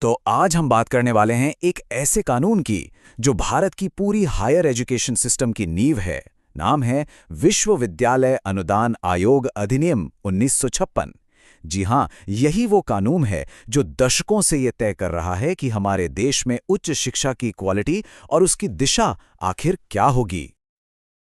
तो आज हम बात करने वाले हैं एक ऐसे कानून की जो भारत की पूरी हायर एजुकेशन सिस्टम की नींव है। नाम है विश्वविद्यालय अनुदान आयोग अधिनियम 1956। जी हां, यही वो कानून है जो दशकों से ये तय कर रहा है कि हमारे देश में उच्च शिक्षा की क्वालिटी और उसकी दिशा आखिर क्या होगी।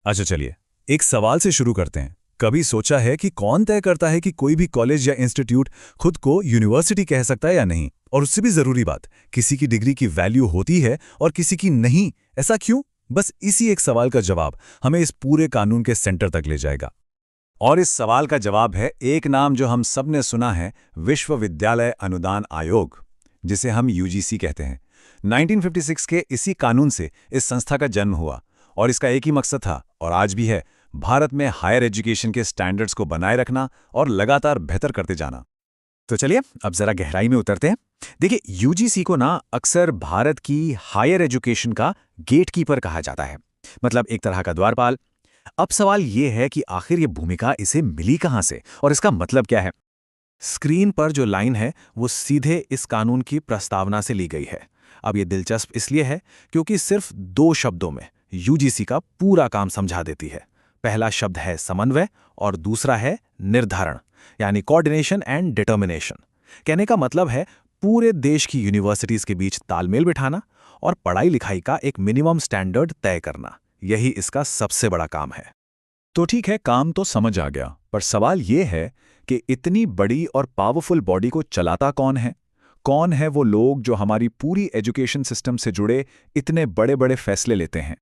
अच्छा चलिए, एक सवाल से शुरू करते हैं। कभी सोचा है कि कौन तय करता है कि कोई भी कॉलेज या इंस्टीट्यूट खुद को यूनिवर्सिटी कह सकता है या नहीं? और उससे भी जरूरी बात, किसी की डिग्री की वैल्यू होती है और किसी की नहीं। ऐसा क्यों? बस इसी एक सवाल का जवाब हमें इस पूरे कानून के सेंटर तक ले जाएगा। और इस सवाल का जवाब है एक नाम जो हम सब ने सुना है, विश्वविद्यालय अनुदान आयोग, जिसे हम यूजीसी कहते हैं। 1956 के इसी कानून से इस संस्था का जन्म हुआ और इसका एक ही मकसद था, और आज भी है, भारत में हायर एजुकेशन के स्टैंडर्ड्स को बनाए रखना और लगातार बेहतर करते जाना। तो चलिए अब जरा गहराई में उतरते हैं। देखिए, यूजीसी को ना अक्सर भारत की हायर एजुकेशन का गेटकीपर कहा जाता है, मतलब एक तरह का द्वारपाल। अब सवाल ये है कि आखिर ये भूमिका इसे मिली कहां से और इसका मतलब क्या है? स्क्रीन पर जो लाइन है वो सीधे इस कानून की प्रस्तावना से ली गई है। अब ये दिलचस्प इसलिए है क्योंकि सिर्फ 2 शब्दों में यूजीसी का पूरा काम समझा देती है। पहला शब्द है समन्वय और दूसरा है निर्धारण, यानी कोऑर्डिनेशन एंड डिटर्मिनेशन। कहने का मतलब है पूरे देश की यूनिवर्सिटीज के बीच तालमेल बिठाना और पढ़ाई लिखाई का एक मिनिमम स्टैंडर्ड तय करना। यही इसका सबसे बड़ा काम है। तो ठीक है, काम तो समझ आ गया, पर सवाल ये है कि इतनी बड़ी और पावरफुल बॉडी को चलाता कौन है? कौन है वो लोग जो हमारी पूरी एजुकेशन सिस्टम से जुड़े इतने बड़े बड़े फैसले लेते हैं?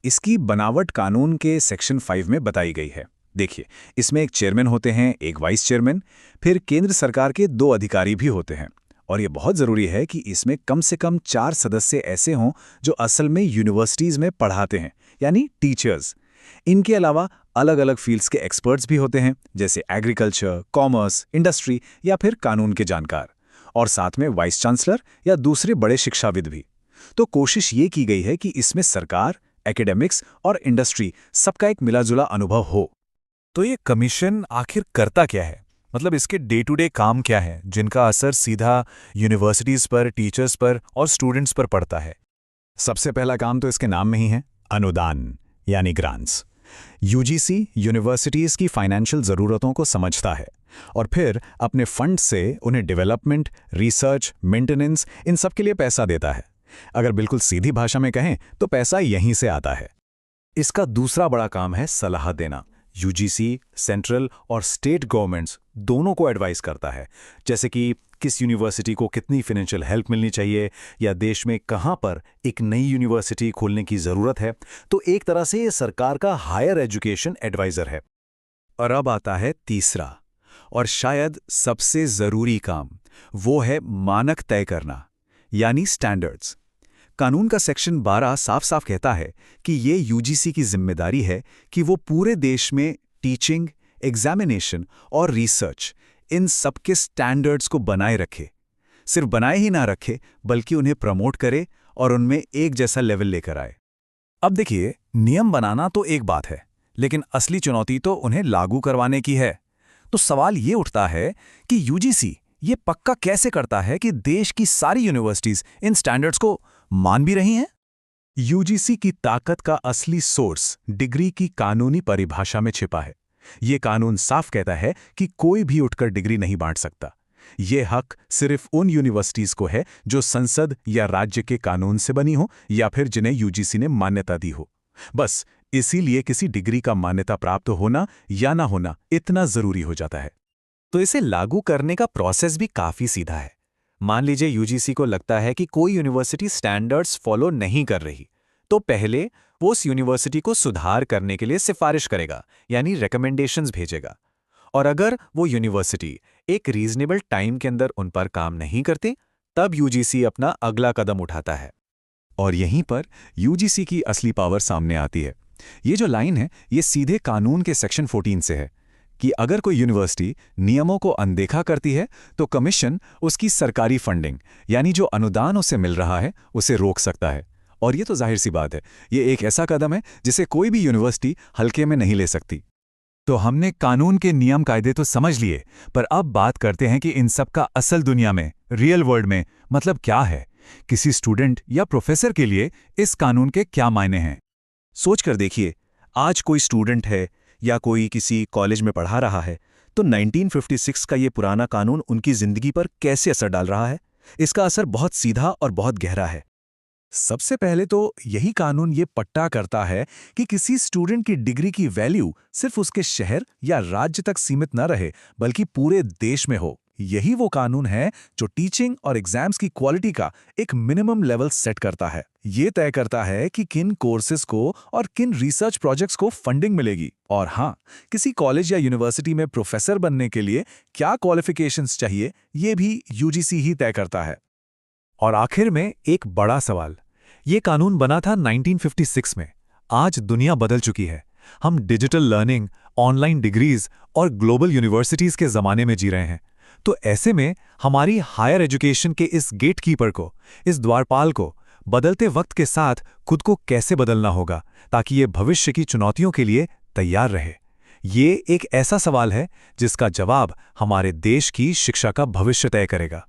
इसकी बनावट कानून के सेक्शन 5 में बताई गई है। देखिए, इसमें एक चेयरमैन होते हैं, एक वाइस चेयरमैन, फिर केंद्र सरकार के 2 अधिकारी भी होते हैं। और ये बहुत ज़रूरी है कि इसमें कम से कम 4 सदस्य ऐसे हों जो असल में यूनिवर्सिटीज़ में पढ़ाते हैं, यानी टीचर्स। इनके अलावा अलग अलग फील्ड्स के एक्सपर्ट्स भी होते हैं, जैसे एग्रीकल्चर, कॉमर्स, इंडस्ट्री या फिर कानून के जानकार। और साथ में वाइस चांसलर या दूसरे बड़े शिक्षाविद भी। तो कोशिश ये की गई है कि इसमें सरकार, एकेडमिक्स और इंडस्ट्री सबका एक मिलाजुला अनुभव हो। तो ये कमीशन आखिर करता क्या है? मतलब इसके डे टू डे काम क्या है जिनका असर सीधा यूनिवर्सिटीज पर, टीचर्स पर और स्टूडेंट्स पर पड़ता है? सबसे पहला काम तो इसके नाम में ही है, अनुदान यानी ग्रांट्स। यूजीसी यूनिवर्सिटीज की फाइनेंशियल ज़रूरतों को समझता है और फिर अपने फंड से उन्हें डेवलपमेंट, रिसर्च, मेंटेनेंस, इन सब के लिए पैसा देता है। अगर बिल्कुल सीधी भाषा में कहें तो पैसा यहीं से आता है। इसका दूसरा बड़ा काम है सलाह देना। यूजीसी सेंट्रल और स्टेट गवर्नमेंट्स दोनों को एडवाइस करता है, जैसे कि किस यूनिवर्सिटी को कितनी फाइनेंशियल हेल्प मिलनी चाहिए या देश में कहां पर एक नई यूनिवर्सिटी खोलने की ज़रूरत है। तो एक तरह से ये सरकार का हायर एजुकेशन एडवाइज़र है। और अब आता है तीसरा और शायद सबसे ज़रूरी काम, वो है मानक तय करना, यानी स्टैंडर्ड्स। कानून का सेक्शन 12 साफ साफ कहता है कि ये यूजीसी की जिम्मेदारी है कि वो पूरे देश में टीचिंग, एग्जामिनेशन और रिसर्च, इन सबके स्टैंडर्ड्स को बनाए रखे। सिर्फ बनाए ही ना रखे, बल्कि उन्हें प्रमोट करे और उनमें एक जैसा लेवल लेकर आए। अब देखिए, नियम बनाना तो एक बात है, लेकिन असली चुनौती तो उन्हें लागू करवाने की है। तो सवाल ये उठता है कि यूजीसी ये पक्का कैसे करता है कि देश की सारी यूनिवर्सिटीज इन स्टैंडर्ड्स को मान भी रही हैं? यूजीसी की ताकत का असली सोर्स डिग्री की कानूनी परिभाषा में छिपा है। ये कानून साफ कहता है कि कोई भी उठकर डिग्री नहीं बांट सकता। ये हक सिर्फ उन यूनिवर्सिटीज को है जो संसद या राज्य के कानून से बनी हो या फिर जिन्हें यूजीसी ने मान्यता दी हो। बस इसीलिए किसी डिग्री का मान्यता प्राप्त होना या ना होना इतना जरूरी हो जाता है। तो इसे लागू करने का प्रोसेस भी काफी सीधा है। मान लीजिए यूजीसी को लगता है कि कोई यूनिवर्सिटी स्टैंडर्ड्स फॉलो नहीं कर रही, तो पहले वो उस यूनिवर्सिटी को सुधार करने के लिए सिफारिश करेगा, यानी रिकमेंडेशंस भेजेगा। और अगर वो यूनिवर्सिटी एक रीजनेबल टाइम के अंदर उन पर काम नहीं करती, तब यूजीसी अपना अगला कदम उठाता है। और यहीं पर यूजीसी की असली पावर सामने आती है। ये जो लाइन है, ये सीधे कानून के सेक्शन 14 से है कि अगर कोई यूनिवर्सिटी नियमों को अनदेखा करती है तो कमीशन उसकी सरकारी फंडिंग, यानी जो अनुदान उसे मिल रहा है, उसे रोक सकता है। और ये तो जाहिर सी बात है, ये एक ऐसा कदम है जिसे कोई भी यूनिवर्सिटी हल्के में नहीं ले सकती। तो हमने कानून के नियम कायदे तो समझ लिए, पर अब बात करते हैं कि इन सब का असल दुनिया में, रियल वर्ल्ड में मतलब क्या है। किसी स्टूडेंट या प्रोफेसर के लिए इस कानून के क्या मायने हैं। सोच कर देखिए, आज कोई स्टूडेंट है या कोई किसी कॉलेज में पढ़ा रहा है, तो 1956 का ये पुराना कानून उनकी जिंदगी पर कैसे असर डाल रहा है। इसका असर बहुत सीधा और बहुत गहरा है। सबसे पहले तो यही कानून ये पट्टा करता है कि किसी स्टूडेंट की डिग्री की वैल्यू सिर्फ उसके शहर या राज्य तक सीमित न रहे, बल्कि पूरे देश में हो। यही वो कानून है जो टीचिंग और एग्जाम्स की क्वालिटी का एक मिनिमम लेवल सेट करता है। ये तय करता है कि किन कोर्सेज को और किन रिसर्च प्रोजेक्ट्स को फंडिंग मिलेगी, और हाँ, किसी कॉलेज या यूनिवर्सिटी में प्रोफेसर बनने के लिए क्या क्वालिफिकेशंस चाहिए, ये भी यूजीसी ही तय करता है। और आखिर में एक बड़ा सवाल, ये कानून बना था 1956 में। आज दुनिया बदल चुकी है। हम डिजिटल लर्निंग, ऑनलाइन डिग्रीज और ग्लोबल यूनिवर्सिटीज के जमाने में जी रहे हैं। तो ऐसे में हमारी हायर एजुकेशन के इस गेटकीपर को, इस द्वारपाल को बदलते वक्त के साथ खुद को कैसे बदलना होगा ताकि ये भविष्य की चुनौतियों के लिए तैयार रहे। ये एक ऐसा सवाल है जिसका जवाब हमारे देश की शिक्षा का भविष्य तय करेगा।